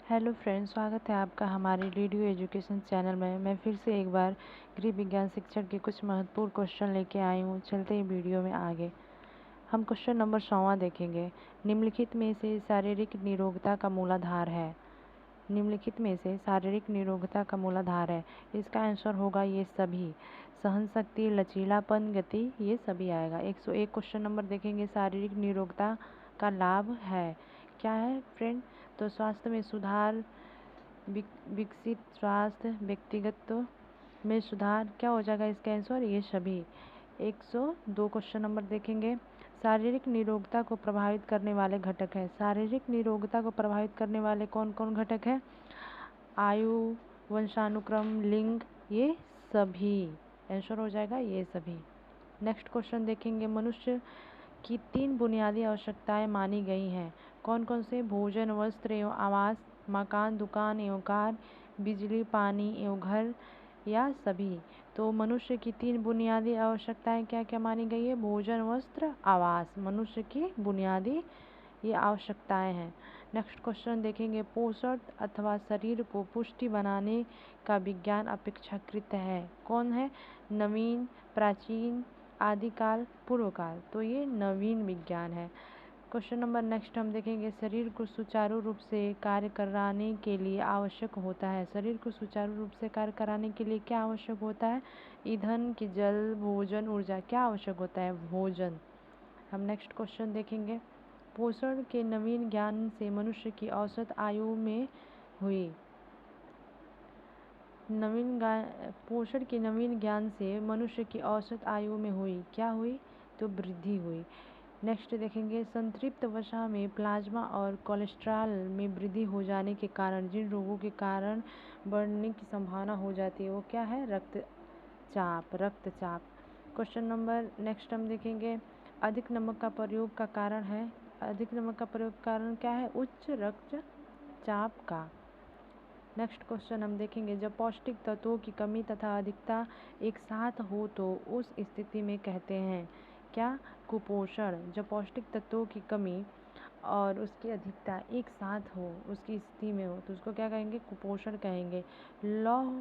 Hello friends, स्वागत है आपका हमारे रेडियो एजुकेशन चैनल में। मैं फिर से एक बार गृह विज्ञान शिक्षण के कुछ महत्वपूर्ण क्वेश्चन लेके आई हूँ। चलते ही वीडियो में आगे हम क्वेश्चन नंबर 100वां देखेंगे। निम्नलिखित में से शारीरिक निरोगता का मूलाधार है। निम्नलिखित में से शारीरिक निरोगता का मूलाधार है। इसका आंसर होगा ये सभी। सहन शक्ति, लचीलापन, गति, ये सभी आएगा। 101 क्वेश्चन नंबर देखेंगे। शारीरिक निरोगता का लाभ है क्या है फ्रेंड? तो स्वास्थ्य में सुधार, विकसित स्वास्थ्य, व्यक्तिगत में सुधार, क्या हो जाएगा इसका आंसर? ये सभी। 102 क्वेश्चन नंबर देखेंगे। शारीरिक निरोगता को प्रभावित करने वाले घटक है। शारीरिक निरोगता को प्रभावित करने वाले कौन कौन घटक है? आयु, वंशानुक्रम, लिंग, ये सभी। आंसर हो जाएगा ये सभी। नेक्स्ट क्वेश्चन देखेंगे। मनुष्य की 3 बुनियादी आवश्यकताएं मानी गई हैं। कौन कौन से? भोजन, वस्त्र एवं आवास, मकान, दुकान एवं कार, बिजली, पानी एवं घर, या सभी। तो मनुष्य की 3 बुनियादी आवश्यकताएं क्या क्या मानी गई है? भोजन, वस्त्र, आवास, मनुष्य की बुनियादी ये आवश्यकताएं हैं। नेक्स्ट क्वेश्चन देखेंगे। पोषण अथवा शरीर को पुष्टि बनाने का विज्ञान अपेक्षाकृत है। कौन है? नवीन, प्राचीन, आदिकाल, पूर्वकाल। तो ये नवीन विज्ञान है। क्वेश्चन नंबर नेक्स्ट हम देखेंगे। शरीर को सुचारू रूप से कार्य कराने के लिए आवश्यक होता है। शरीर को सुचारू रूप से कार्य कराने के लिए क्या आवश्यक होता है? ईंधन की, जल, भोजन, ऊर्जा। क्या आवश्यक होता है? भोजन। हम नेक्स्ट क्वेश्चन देखेंगे। पोषण के नवीन ज्ञान से मनुष्य की औसत आयु में हुई। पोषण के नवीन ज्ञान से मनुष्य की औसत आयु में हुई, क्या हुई? तो वृद्धि हुई। नेक्स्ट देखेंगे। संतृप्त वसा में प्लाज्मा और कोलेस्ट्रॉल में वृद्धि हो जाने के कारण जिन रोगों के कारण बढ़ने की संभावना हो जाती है वो क्या है? रक्तचाप। क्वेश्चन नंबर नेक्स्ट हम देखेंगे। अधिक नमक का प्रयोग का कारण है। अधिक नमक का प्रयोग कारण क्या है? उच्च रक्तचाप का। नेक्स्ट क्वेश्चन हम देखेंगे। जब पौष्टिक तत्वों की कमी तथा अधिकता एक साथ हो तो उस स्थिति में कहते हैं क्या? कुपोषण। जब पौष्टिक तत्वों की कमी और उसकी अधिकता एक साथ हो, उसकी स्थिति में हो, तो उसको क्या कहेंगे? कुपोषण कहेंगे। लौह,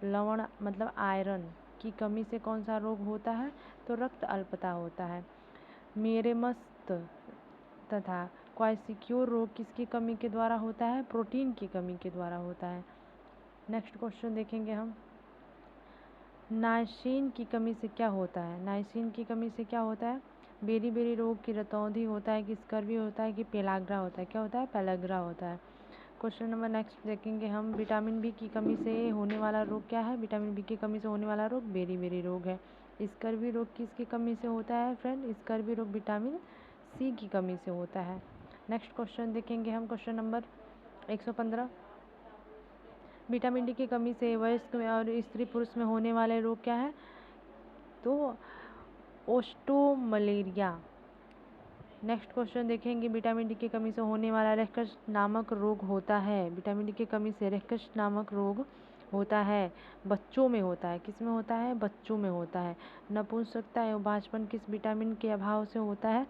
लवण मतलब आयरन की कमी से कौन सा रोग होता है? तो रक्त अल्पता होता है। मेरेमस्त तथा क्वाइसिक्योर रोग किसकी कमी के द्वारा होता है? प्रोटीन की कमी के द्वारा होता है। नेक्स्ट क्वेश्चन देखेंगे हम। नाइसिन की कमी से क्या होता है? नाइसिन की कमी से क्या होता है? बेरी बेरी रोग की रतौंधी होता है कि स्कर्वी होता है कि पेलाग्रा होता है? क्या होता है? पेलाग्रा होता है। क्वेश्चन नंबर नेक्स्ट देखेंगे हम। विटामिन बी की कमी से होने वाला रोग क्या है? विटामिन बी की कमी से होने वाला रोग बेरी बेरी रोग है। स्कर्वी रोग किसकी कमी से होता है फ्रेंड? स्कर्वी रोग विटामिन सी की कमी से होता है। नेक्स्ट क्वेश्चन देखेंगे हम। Question number 115। विटामिन डी की कमी से वयस्क और स्त्री पुरुष में होने वाले रोग क्या है? तो ओस्टोमलेरिया। नेक्स्ट क्वेश्चन देखेंगे। विटामिन डी की कमी से होने वाला रैशस नामक रोग होता है। विटामिन डी की कमी से रैशस नामक रोग होता है। बच्चों में होता है। किस में होता है? बच्चों में होता है। नपुंसकता एवं बांझपन किस विटामिन के अभाव से होता है?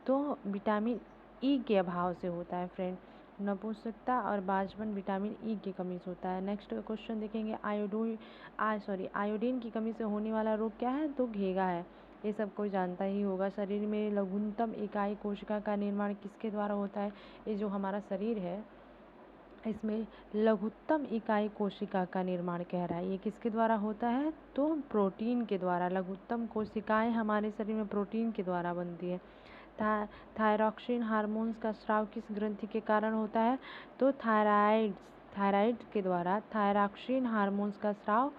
तो विटामिन ई के अभाव से होता है फ्रेंड। नपुंसकता और बांझपन विटामिन ई की कमी से होता है। नेक्स्ट क्वेश्चन देखेंगे। आयोडीन की कमी से होने वाला रोग क्या है? तो घेगा है। ये सब कोई जानता ही होगा। शरीर में लघुतम इकाई कोशिका का निर्माण किसके द्वारा होता है? ये जो हमारा शरीर है इसमें लघुत्तम इकाई कोशिका का निर्माण कह रहा है। ये किसके द्वारा होता है? तो प्रोटीन के द्वारा। लघुत्तम कोशिकाएं हमारे शरीर में प्रोटीन के द्वारा बनती है। थायरॉक्सिन हार्मोन्स का स्राव किस ग्रंथि के कारण होता है? तो थायराइड के द्वारा थायरॉक्सिन हार्मोन्स का स्राव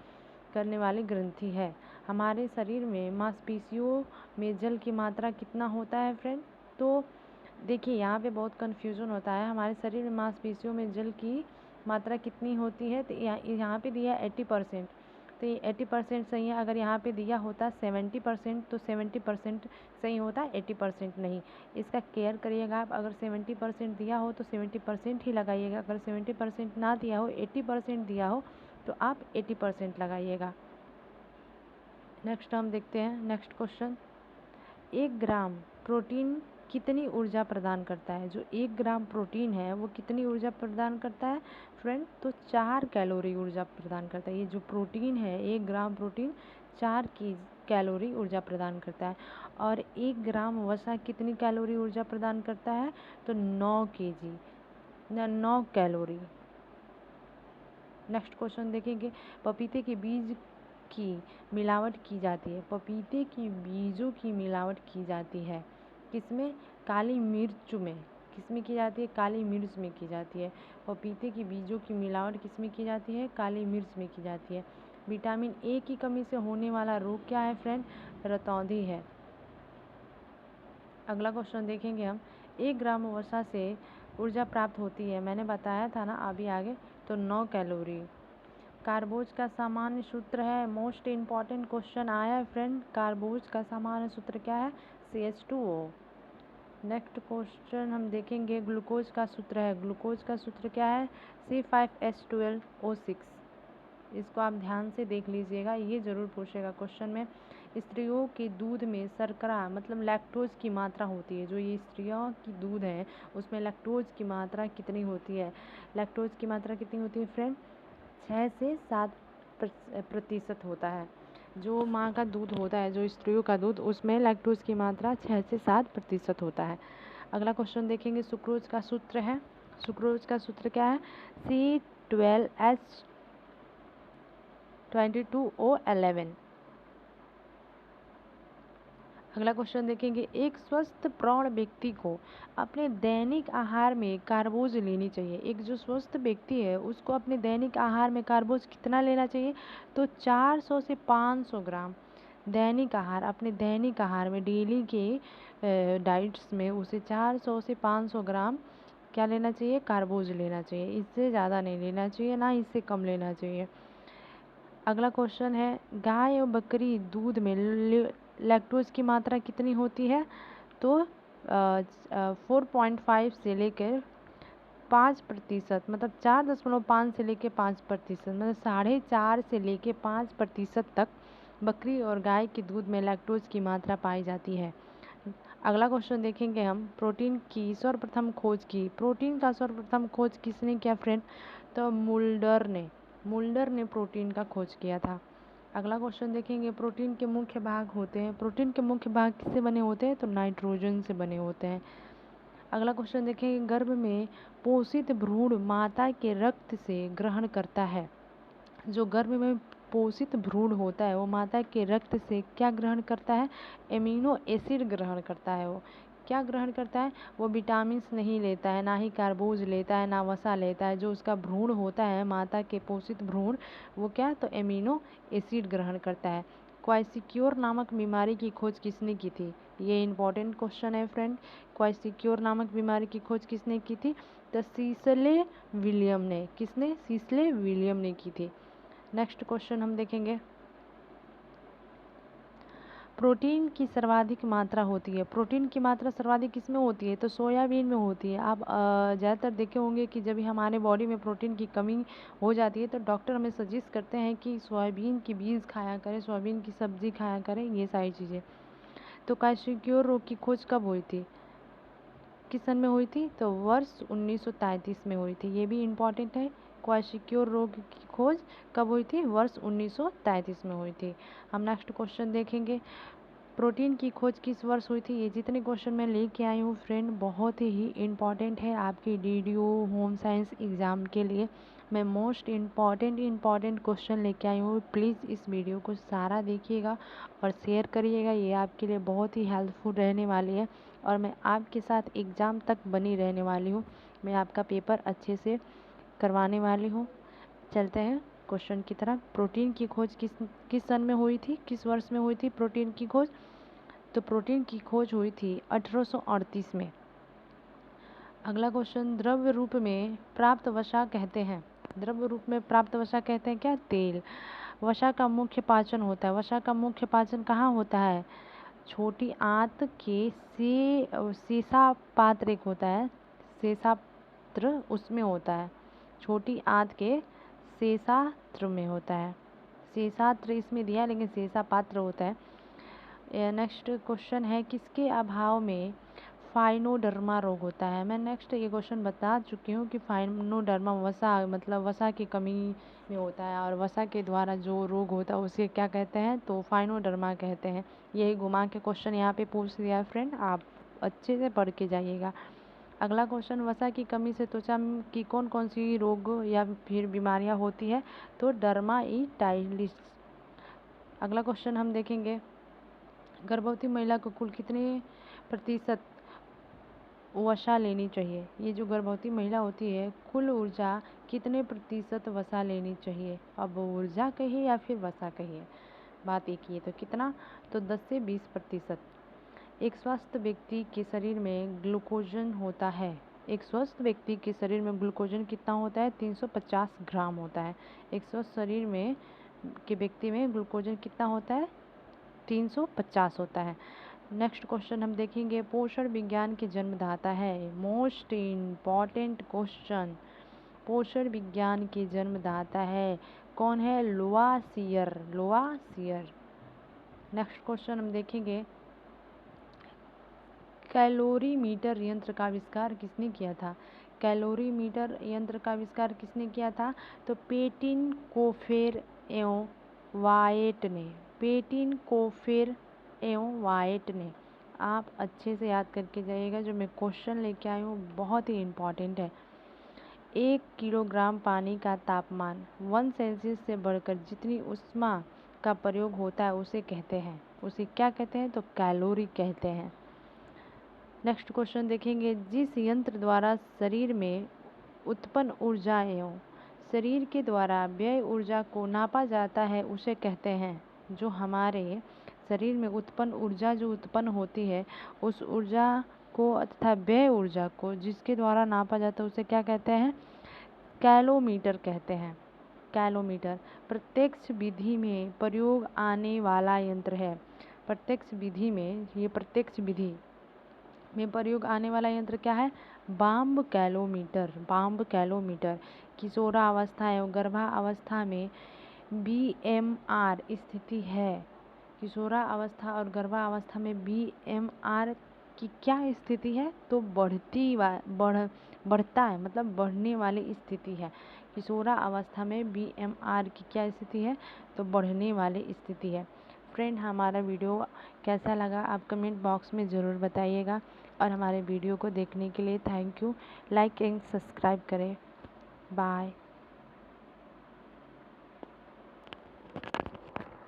करने वाली ग्रंथि है। हमारे शरीर में मांसपेशियों में जल की मात्रा कितना होता है फ्रेंड? तो देखिए यहाँ पे बहुत कन्फ्यूज़न होता है। हमारे शरीर में मांसपेशियों में जल की मात्रा कितनी होती है? तो यहाँ पे दिया 80%। तो ये 80% सही है। अगर यहाँ पे दिया होता 70% तो 70% सही होता, 80% नहीं। इसका केयर करिएगा आप। अगर 70% दिया हो तो 70% ही लगाइएगा। अगर 70% ना दिया हो, 80% दिया हो, तो आप 80% लगाइएगा। नेक्स्ट हम देखते हैं। Next question. 1 ग्राम प्रोटीन कितनी ऊर्जा प्रदान करता है? जो 1 ग्राम प्रोटीन है वो कितनी ऊर्जा प्रदान करता है फ्रेंड? तो 4 कैलोरी ऊर्जा प्रदान करता है। ये जो प्रोटीन है 1 ग्राम प्रोटीन 4 की कैलोरी ऊर्जा प्रदान करता है। और 1 ग्राम वसा कितनी कैलोरी ऊर्जा प्रदान करता है? तो 9 केजी 9 कैलोरी। नेक्स्ट क्वेश्चन देखेंगे, पपीते के बीज की मिलावट की जाती है। पपीते के बीजों की मिलावट की जाती है किसमें? काली मिर्च में। किसमें की जाती है? काली मिर्च में की जाती है। पपीते के बीजों की मिलावट किसमें की जाती है? काली मिर्च में की जाती है। विटामिन ए की कमी से होने वाला रोग क्या है फ्रेंड? रतौंधी है। अगला क्वेश्चन देखेंगे हम, 1 ग्राम वसा से ऊर्जा प्राप्त होती है, मैंने बताया था ना अभी आगे, तो 9 कैलोरी। कार्बोज का सामान्य सूत्र है, मोस्ट इम्पॉर्टेंट क्वेश्चन आया है फ्रेंड। कार्बोज का सामान्य सूत्र क्या है? CH2O। नेक्स्ट क्वेश्चन हम देखेंगे, ग्लूकोज का सूत्र है। ग्लूकोज का सूत्र क्या है? C5H12O6। इसको आप ध्यान से देख लीजिएगा, ये ज़रूर पूछेगा क्वेश्चन में। स्त्रियों के दूध में शर्करा मतलब लैक्टोज की मात्रा होती है। जो ये स्त्रियों की दूध है उसमें लैक्टोज की मात्रा कितनी होती है? लैक्टोज की मात्रा कितनी होती है फ्रेंड? 6 से 7% होता है। जो माँ का दूध होता है, जो स्त्रियों का दूध, उसमें लैक्टोज की मात्रा 6 से 7% होता है। अगला क्वेश्चन देखेंगे, सुक्रोज का सूत्र है। सुक्रोज का सूत्र क्या है? C12H22O11। अगला क्वेश्चन देखेंगे, एक स्वस्थ प्रौढ़ व्यक्ति को अपने दैनिक आहार में कार्बोज लेनी चाहिए। एक जो स्वस्थ व्यक्ति है उसको अपने दैनिक आहार में कार्बोज कितना लेना चाहिए? तो 400 से 500 ग्राम। दैनिक आहार, अपने दैनिक आहार में, डेली के डाइट्स में उसे 400 से 500 ग्राम क्या लेना चाहिए? कार्बोज लेना चाहिए। इससे ज़्यादा नहीं लेना चाहिए, ना इससे कम लेना चाहिए। अगला क्वेश्चन है, गाय और बकरी दूध में लैक्टोज की मात्रा कितनी होती है? तो 4.5 से लेकर 5%, मतलब 4.5 से लेकर 5%, मतलब 4.5 से लेकर 5% तक बकरी और गाय के दूध में लैक्टोज की मात्रा पाई जाती है। अगला क्वेश्चन देखेंगे हम, प्रोटीन की सर्वप्रथम खोज की। प्रोटीन का सर्वप्रथम खोज किसने किया फ्रेंड? तो मुल्डर ने प्रोटीन का खोज किया था। अगला क्वेश्चन देखेंगे, प्रोटीन के मुख्य भाग होते हैं। प्रोटीन के मुख्य भाग किससे बने होते हैं? तो नाइट्रोजन से बने होते हैं। अगला क्वेश्चन देखेंगे, गर्भ में पोषित भ्रूण माता के रक्त से ग्रहण करता है। जो गर्भ में पोषित भ्रूण होता है वो माता के रक्त से क्या ग्रहण करता है? एमिनो एसिड ग्रहण करता है। वो क्या ग्रहण करता है? वो विटामिन्स नहीं लेता है, ना ही कार्बोज लेता है, ना वसा लेता है। जो उसका भ्रूण होता है, माता के पोषित भ्रूण, वो क्या? तो एमिनो एसिड ग्रहण करता है। क्वाइसिक्योर नामक बीमारी की खोज किसने की थी? ये इंपॉर्टेंट क्वेश्चन है फ्रेंड। क्वाइसिक्योर नामक बीमारी की खोज किसने की थी? तो सीसले विलियम ने। किसने? सीसले विलियम ने की थी। नेक्स्ट क्वेश्चन हम देखेंगे, प्रोटीन की सर्वाधिक मात्रा होती है। प्रोटीन की मात्रा सर्वाधिक किसमें होती है? तो सोयाबीन में होती है। आप ज़्यादातर देखे होंगे कि जब भी हमारे बॉडी में प्रोटीन की कमी हो जाती है तो डॉक्टर हमें सजेस्ट करते हैं कि सोयाबीन की बीज खाया करें, सोयाबीन की सब्ज़ी खाया करें, ये सारी चीज़ें। तो क्वाइसिक्योर रोग की खोज कब हुई थी? किस सन में हुई थी? तो वर्ष 1933 में हुई थी। ये भी इम्पॉर्टेंट है। क्वाइसिक्योर रोग की खोज कब हुई थी? वर्ष 1933 में हुई थी। हम नेक्स्ट क्वेश्चन देखेंगे, प्रोटीन की खोज किस वर्ष हुई थी? ये जितने क्वेश्चन मैं लेके आई हूँ फ्रेंड बहुत ही इम्पॉर्टेंट है आपके DDO होम साइंस एग्ज़ाम के लिए। मैं मोस्ट इम्पॉर्टेंट क्वेश्चन लेके आई हूँ। प्लीज़ इस वीडियो को सारा देखिएगा और शेयर करिएगा, ये आपके लिए बहुत ही हेल्पफुल रहने वाली है। और मैं आपके साथ एग्ज़ाम तक बनी रहने वाली हूँ। मैं आपका पेपर अच्छे से करवाने वाली हूँ। चलते हैं क्वेश्चन की तरफ। प्रोटीन की खोज किस सन में हुई थी? किस वर्ष में हुई थी प्रोटीन की खोज? तो प्रोटीन की खोज हुई थी 1838 में। अगला क्वेश्चन, द्रव्य रूप में प्राप्त वसा कहते हैं। द्रव्य रूप में प्राप्त वसा कहते हैं क्या? तेल। वसा का मुख्य पाचन होता है। वसा का मुख्य पाचन कहाँ होता है? छोटी आंत के सेसा पात्र एक होता है, सेसात्र, उसमें होता है। छोटी आंत के सेसात्र में होता है। सेसात्र इसमें दिया लेकिन सेसा पात्र होता है। नेक्स्ट क्वेश्चन है, किसके अभाव में फाइनोडर्मा रोग होता है। मैं नेक्स्ट ये क्वेश्चन बता चुकी हूँ कि फाइनोडर्मा वसा मतलब वसा की कमी में होता है, और वसा के द्वारा जो रोग होता है उसे क्या कहते हैं, तो फाइनोडर्मा कहते हैं। यही घुमा के क्वेश्चन यहाँ पे पूछ दिया है फ्रेंड, आप अच्छे से पढ़ के जाइएगा। अगला क्वेश्चन, वसा की कमी से त्वचा की कौन कौन सी रोग या फिर बीमारियाँ होती है, तो डर्माइटाइटिस। अगला क्वेश्चन हम देखेंगे, गर्भवती महिला को कुल कितने प्रतिशत वसा लेनी चाहिए। ये जो गर्भवती महिला होती है, कुल ऊर्जा कितने प्रतिशत वसा लेनी चाहिए। अब ऊर्जा कहिए या फिर वसा कहिए, बात एक ही है। तो कितना, तो 10 से 20%। एक स्वस्थ व्यक्ति के शरीर में ग्लूकोजन होता है। एक स्वस्थ व्यक्ति के शरीर में ग्लूकोजन कितना होता है, 350 ग्राम होता है। एक स्वस्थ शरीर में के व्यक्ति में ग्लूकोजन कितना होता है, 350 होता है। नेक्स्ट क्वेश्चन हम देखेंगे, पोषण विज्ञान के जन्मदाता है। मोस्ट इम्पॉर्टेंट क्वेश्चन, पोषण विज्ञान के जन्मदाता है कौन है, लुवासियर। लुवासियर। नेक्स्ट क्वेश्चन हम देखेंगे, कैलोरीमीटर यंत्र का आविष्कार किसने किया था। कैलोरीमीटर यंत्र का आविष्कार किसने किया था, तो पेटिन कोफेर एवं वाइट ने। पेटिन कोफेर एवं वाइट ने। आप अच्छे से याद करके जाइएगा, जो मैं क्वेश्चन लेके आई हूँ बहुत ही इम्पॉर्टेंट है। 1 किलोग्राम पानी का तापमान 1 सेल्सियस से बढ़कर जितनी ऊष्मा का प्रयोग होता है उसे कहते हैं, उसे क्या कहते हैं, तो कैलोरी कहते हैं। नेक्स्ट क्वेश्चन देखेंगे, जिस यंत्र द्वारा शरीर में उत्पन्न ऊर्जा एवं शरीर के द्वारा व्यय ऊर्जा को नापा जाता है उसे कहते हैं, जो हमारे शरीर में उत्पन्न ऊर्जा जो उत्पन्न होती है उस ऊर्जा को तथा व्यय ऊर्जा को जिसके द्वारा नापा जाता है उसे क्या कहते हैं, कैलोमीटर कहते हैं। कैलोमीटर प्रत्यक्ष विधि में प्रयोग आने वाला यंत्र है। प्रत्यक्ष विधि में, ये प्रत्यक्ष विधि में प्रयोग आने वाला यंत्र क्या है, बाम्ब कैलोमीटर। बाम्ब कैलोमीटर किशोरावस्था एवं गर्भावस्था में बीएमआर स्थिति है। किशोरावस्था और गर्भावस्था में बीएमआर की क्या स्थिति है, तो बढ़ता है, मतलब बढ़ने वाली स्थिति है। किशोरावस्था में बीएमआर की क्या स्थिति है, तो बढ़ने वाली स्थिति है। फ्रेंड, हमारा वीडियो कैसा लगा आप कमेंट बॉक्स में ज़रूर बताइएगा, और हमारे वीडियो को देखने के लिए thank you. Like and subscribe करें। बाय।